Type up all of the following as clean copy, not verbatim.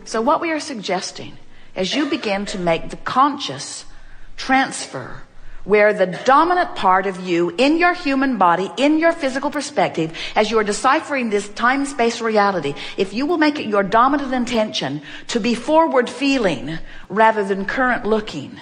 So what we are suggesting, as you begin to make the conscious transfer, where the dominant part of you in your human body, in your physical perspective, as you are deciphering this time-space reality, if you will make it your dominant intention to be forward feeling rather than current looking,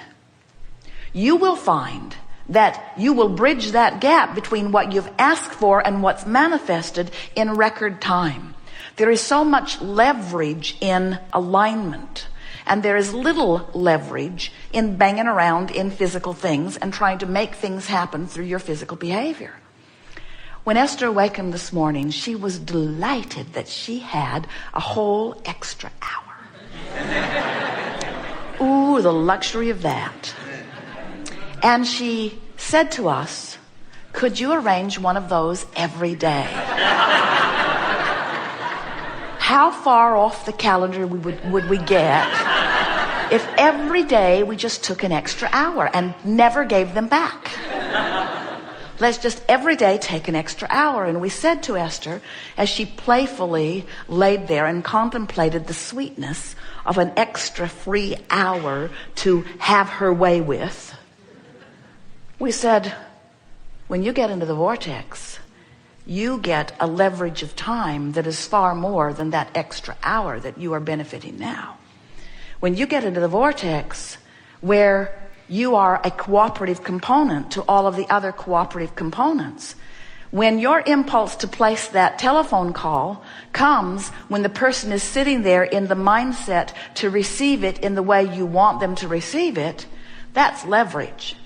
you will find that you will bridge that gap between what you've asked for and what's manifested in record time. There is so much leverage in alignment. And there is little leverage in banging around in physical things and trying to make things happen through your physical behavior. When Esther awakened this morning, she was delighted that she had a whole extra hour. Ooh, the luxury of that. And she said to us, could you arrange one of those every day? How far off the calendar would we get if every day we just took an extra hour and never gave them back? Let's just every day take an extra hour. And we said to Esther, as she playfully laid there and contemplated the sweetness of an extra free hour to have her way with, we said, when you get into the vortex, you get a leverage of time that is far more than that extra hour that you are benefiting now. When you get into the vortex where you are a cooperative component to all of the other cooperative components, when your impulse to place that telephone call comes when the person is sitting there in the mindset to receive it in the way you want them to receive it, that's leverage.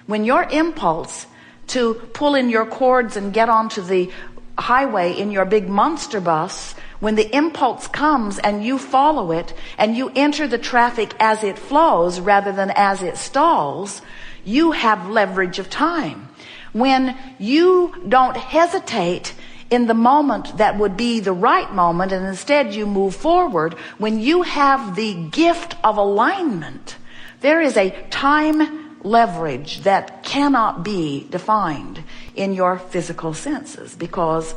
When your impulse to pull in your cords and get onto the highway in your big monster bus, when the impulse comes and you follow it and you enter the traffic as it flows rather than as it stalls, you have leverage of time. When you don't hesitate in the moment that would be the right moment and instead you move forward, when you have the gift of alignment, there is a time leverage that cannot be defined in your physical senses, because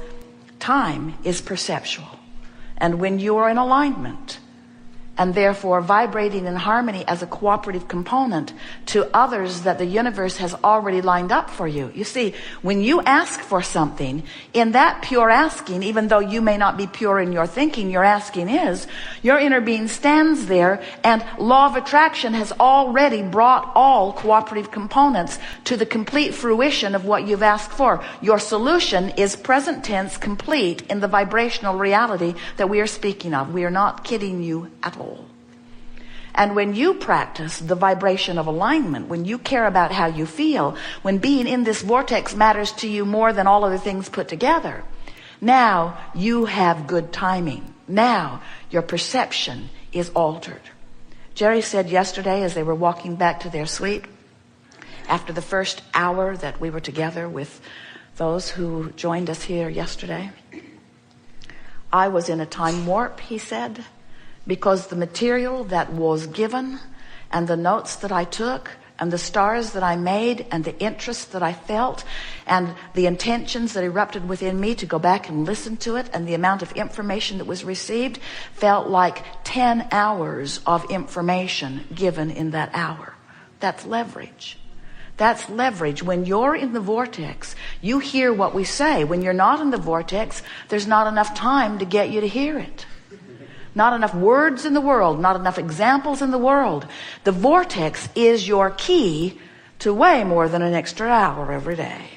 time is perceptual. And when you are in alignment and therefore vibrating in harmony as a cooperative component to others that the universe has already lined up for you. You see, when you ask for something, in that pure asking, even though you may not be pure in your thinking, your asking is, your inner being stands there, and law of attraction has already brought all cooperative components to the complete fruition of what you've asked for. Your solution is present tense complete in the vibrational reality that we are speaking of. We are not kidding you at all. And when you practice the vibration of alignment, when you care about how you feel, when being in this vortex matters to you more than all other things put together, now you have good timing. Now your perception is altered. Jerry said yesterday as they were walking back to their suite, after the first hour that we were together with those who joined us here yesterday, I was in a time warp, he said, because the material that was given and the notes that I took and the stars that I made and the interest that I felt and the intentions that erupted within me to go back and listen to it and the amount of information that was received felt like 10 hours of information given in that hour. That's leverage. That's leverage. When you're in the vortex, you hear what we say. When you're not in the vortex, there's not enough time to get you to hear it. Not enough words in the world, not enough examples in the world. The vortex is your key to way more than an extra hour every day.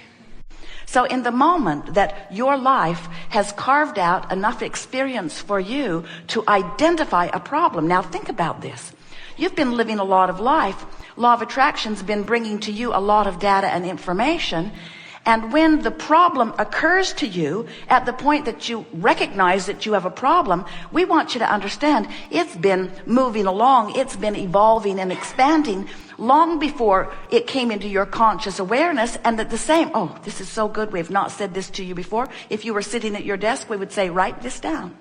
So in the moment that your life has carved out enough experience for you to identify a problem. Now think about this. You've been living a lot of life. Law of attraction's been bringing to you a lot of data and information. And when the problem occurs to you at the point that you recognize that you have a problem, we want you to understand it's been moving along, it's been evolving and expanding long before it came into your conscious awareness. And that the same, oh, this is so good, we've not said this to you before. If you were sitting at your desk, we would say, write this down.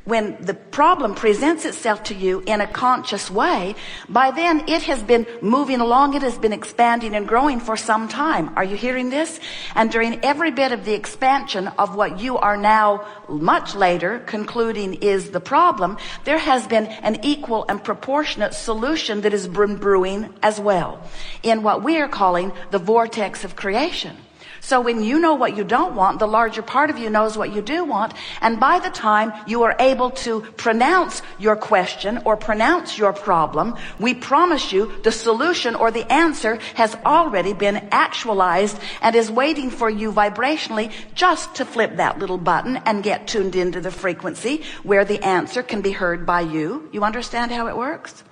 when the problem presents itself to you in a conscious way, by then it has been moving along, it has been expanding and growing for some time. Are you hearing this? And during every bit of the expansion of what you are now much later concluding is the problem, there has been an equal and proportionate solution that has been brewing as well in what we are calling the vortex of creation. So when you know what you don't want, the larger part of you knows what you do want. And by the time you are able to pronounce your question or pronounce your problem, we promise you the solution or the answer has already been actualized and is waiting for you vibrationally just to flip that little button and get tuned into the frequency where the answer can be heard by you. You understand how it works?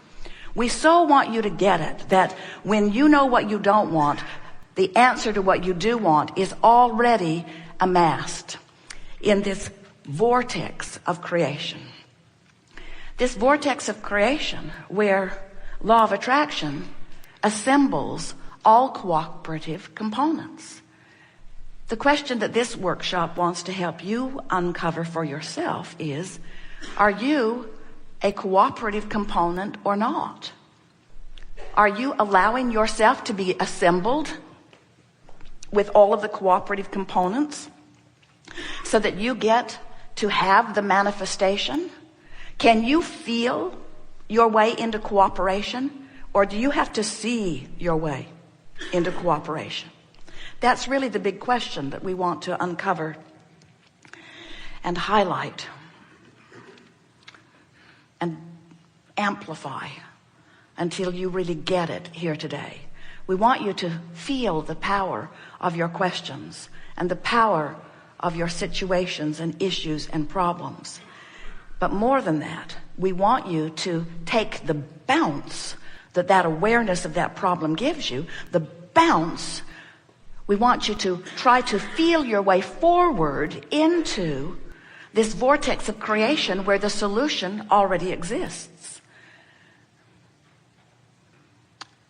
We so want you to get it that when you know what you don't want, the answer to what you do want is already amassed in this vortex of creation. This vortex of creation where law of attraction assembles all cooperative components. The question that this workshop wants to help you uncover for yourself is, are you a cooperative component or not? Are you allowing yourself to be assembled with all of the cooperative components so that you get to have the manifestation? Can you feel your way into cooperation, or do you have to see your way into cooperation? That's really the big question that we want to uncover and highlight and amplify until you really get it here today. We want you to feel the power of your questions and the power of your situations and issues and problems. But more than that, we want you to take the bounce that that awareness of that problem gives you, the bounce. We want you to try to feel your way forward into this vortex of creation where the solution already exists.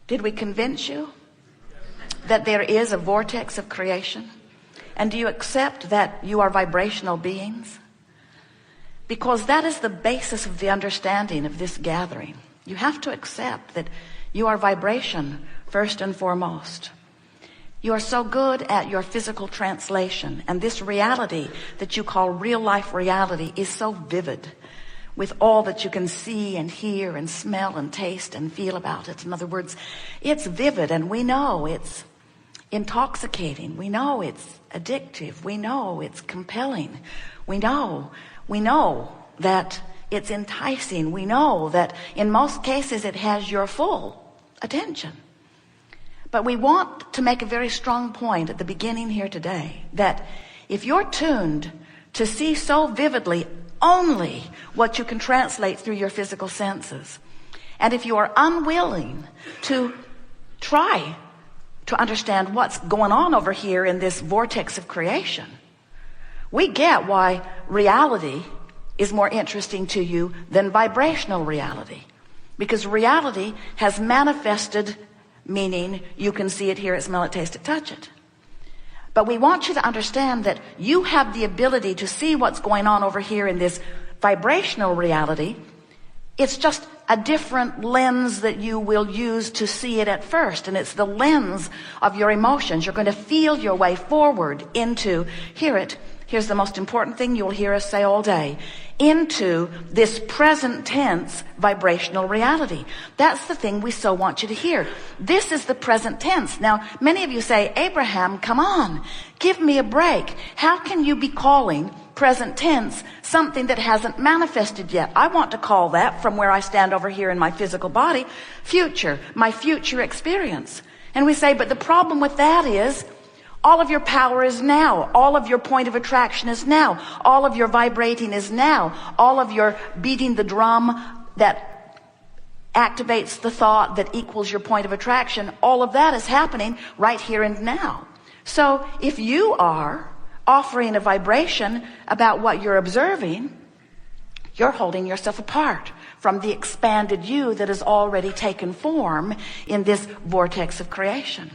Did we convince you that there is a vortex of creation? And do you accept that you are vibrational beings? Because that is the basis of the understanding of this gathering. You have to accept that you are vibration first and foremost. You are so good at your physical translation, and this reality that you call real life reality is so vivid with all that you can see and hear and smell and taste and feel about it. In other words, it's vivid, and we know it's intoxicating. We know it's addictive. We know it's compelling. We know that it's enticing. We know that in most cases it has your full attention. But we want to make a very strong point at the beginning here today that if you're tuned to see so vividly only what you can translate through your physical senses, and if you are unwilling to try to understand what's going on over here in this vortex of creation, we get why reality is more interesting to you than vibrational reality. Because reality has manifested, meaning you can see it, hear it, smell it, taste it, touch it. But we want you to understand that you have the ability to see what's going on over here in this vibrational reality. It's just a different lens that you will use to see it at first. And it's the lens of your emotions. You're going to feel your way forward into, hear it, here's the most important thing you'll hear us say all day, into this present tense vibrational reality. That's the thing we so want you to hear. This is the present tense. Now, many of you say, Abraham, come on, give me a break. How can you be calling present tense something that hasn't manifested yet? I want to call that, from where I stand over here in my physical body, future, my future experience. And we say, but the problem with that is all of your power is now. All of your point of attraction is now. All of your vibrating is now. All of your beating the drum that activates the thought that equals your point of attraction, all of that is happening right here and now. So if you are offering a vibration about what you're observing, you're holding yourself apart from the expanded you that has already taken form in this vortex of creation.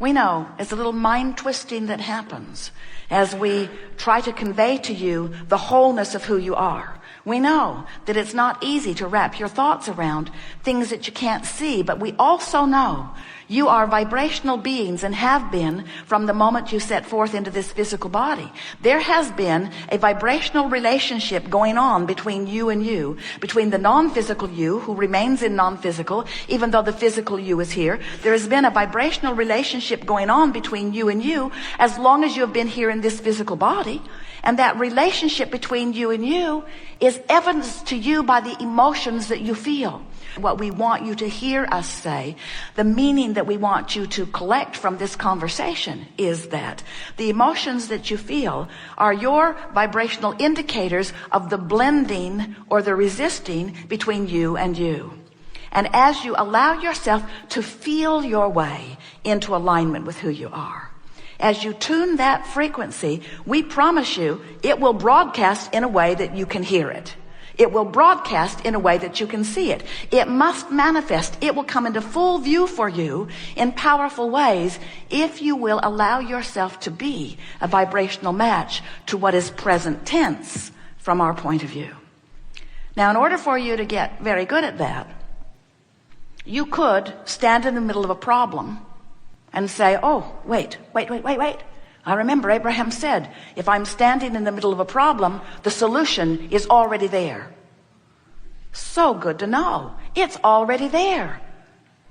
We know it's a little mind twisting that happens as we try to convey to you the wholeness of who you are. We know that it's not easy to wrap your thoughts around things that you can't see, but we also know you are vibrational beings and have been from the moment you set forth into this physical body. There has been a vibrational relationship going on between you and you, between the non-physical you who remains in non-physical, even though the physical you is here. There has been a vibrational relationship going on between you and you as long as you have been here in this physical body. And that relationship between you and you is evidenced to you by the emotions that you feel. What we want you to hear us say, the meaning that we want you to collect from this conversation is that the emotions that you feel are your vibrational indicators of the blending or the resisting between you and you. And as you allow yourself to feel your way into alignment with who you are, as you tune that frequency, we promise you it will broadcast in a way that you can hear it. It will broadcast in a way that you can see it. It must manifest. It will come into full view for you in powerful ways if you will allow yourself to be a vibrational match to what is present tense from our point of view. Now, in order for you to get very good at that, you could stand in the middle of a problem and say, oh, wait. I remember Abraham said, if I'm standing in the middle of a problem, the solution is already there. So good to know. It's already there.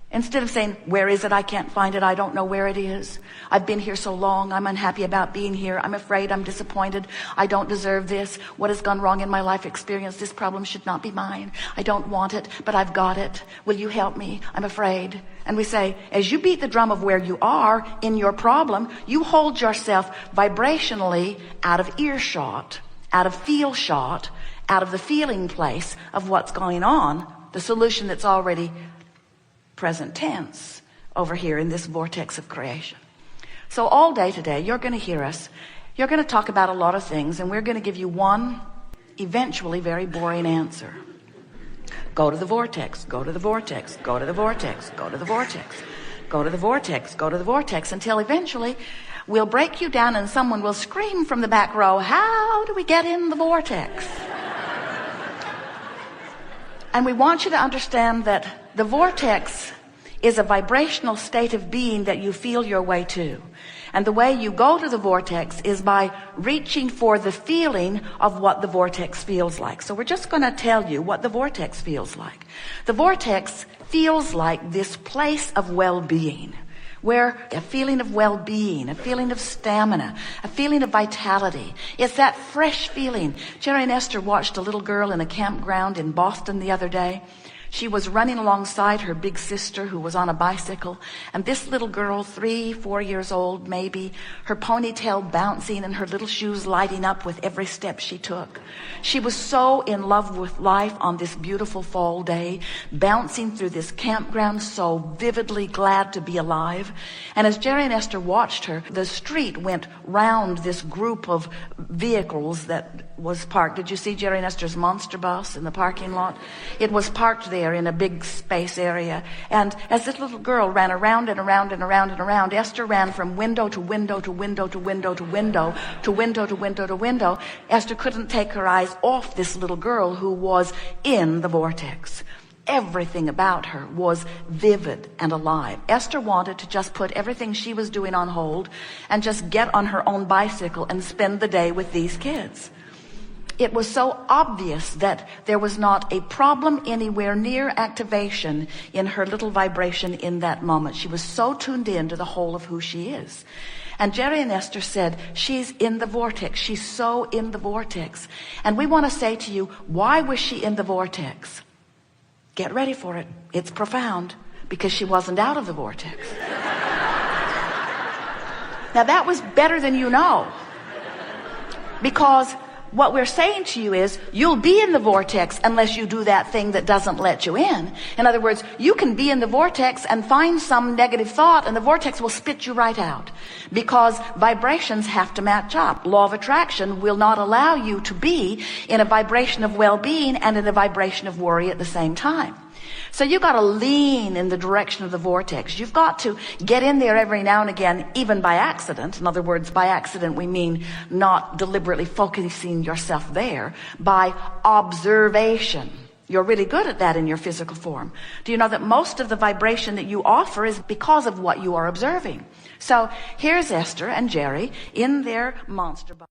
Instead of saying, where is it? I can't find it. I don't know where it is. I've been here so long. I'm unhappy about being here. I'm afraid. I'm disappointed. I don't deserve this. What has gone wrong in my life experience? This problem should not be mine. I don't want it, but I've got it. Will you help me? I'm afraid. And we say, as you beat the drum of where you are in your problem, you hold yourself vibrationally out of earshot, out of feel shot, out of the feeling place of what's going on, the solution that's already present tense over here in this vortex of creation. So all day today, you're going to hear us. You're going to talk about a lot of things, and we're going to give you one eventually very boring answer. Go to the vortex, go to the vortex, go to the vortex, go to the vortex, go to the vortex, go to the vortex, until eventually we'll break you down and someone will scream from the back row, how do we get in the vortex? And we want you to understand that the vortex is a vibrational state of being that you feel your way to. And the way you go to the vortex is by reaching for the feeling of what the vortex feels like. So we're just going to tell you what the vortex feels like. The vortex feels like this place of well-being, where a feeling of well-being, a feeling of stamina, a feeling of vitality. It's that fresh feeling. Jerry and Esther watched a little girl in a campground in Boston the other day. She was running alongside her big sister who was on a bicycle, and this little girl, 3-4 years old maybe, her ponytail bouncing and her little shoes lighting up with every step she took. She was so in love with life on this beautiful fall day, bouncing through this campground, so vividly glad to be alive. And as Jerry and Esther watched her, the street went round this group of vehicles that was parked. Did you see Jerry and Esther's monster bus in the parking lot? It was parked there in a big space area. And as this little girl ran around and around and around and around, Esther ran from window to window to window to window to window to window to window to window. Esther couldn't take her eyes off this little girl who was in the vortex. Everything about her was vivid and alive. Esther wanted to just put everything she was doing on hold and just get on her own bicycle and spend the day with these kids. It was so obvious that there was not a problem anywhere near activation in her little vibration in that moment. She was so tuned in to the whole of who she is. And Jerry and Esther said, she's in the vortex. She's so in the vortex. And we want to say to you, why was she in the vortex? Get ready for it. It's profound, because she wasn't out of the vortex. Now that was better than you know, because what we're saying to you is you'll be in the vortex unless you do that thing that doesn't let you in. In other words, you can be in the vortex and find some negative thought and the vortex will spit you right out, because vibrations have to match up. Law of attraction will not allow you to be in a vibration of well-being and in a vibration of worry at the same time. So you got to lean in the direction of the vortex. You've got to get in there every now and again, even by accident. In other words, by accident we mean not deliberately focusing yourself there, by observation. You're really good at that in your physical form. Do you know that most of the vibration that you offer is because of what you are observing? So here's Esther and Jerry in their monster body.